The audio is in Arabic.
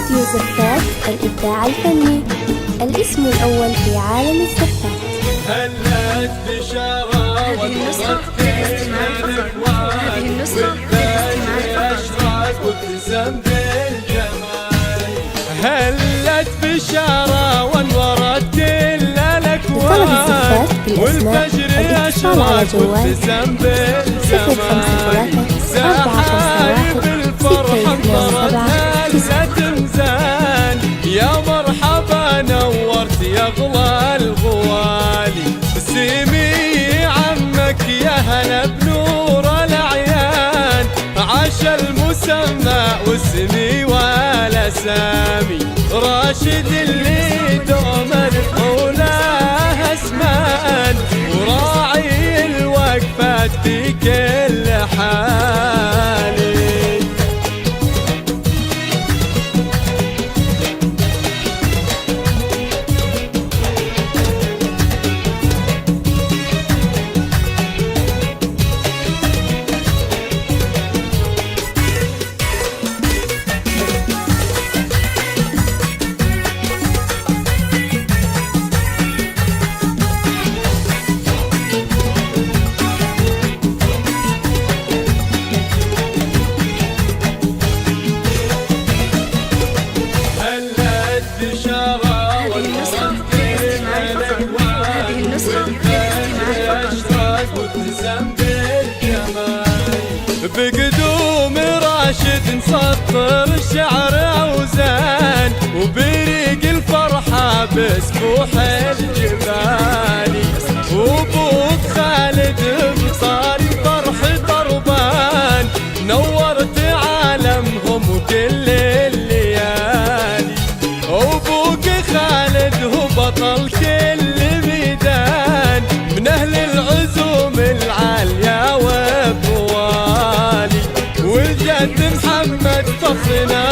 استوديو زفات الإبداع الفني، الاسم الأول في عالم الزفات. هلت بشارة والنسخة هذه النسخة أشرق وابتسم بالجمال. هلت بشارة وانورت كل الأكوان، والفجر أشرق وابتسم بالجمال. سحايب الفرح انطرت هلة مزان، يا مرحبا نورت يا اغلى الغوالي. سمي عمك يا هلا بنور الأعيان، عاش المسمى واسمي ولا سامي. راشد اللي دوم الحوله اسمان، وراعي الوقفات في كل حال. بقدوم راشد نسطر الشعر أوزان، وبريق الفرحة بسفوح الجبال. وابوك خالد بصاري فرح طربان، نورت عالمهم وكل الليالي. وابوك خالد هو بطل كل ميدان، من أهل العزوم العالية والجد محمد فخرنا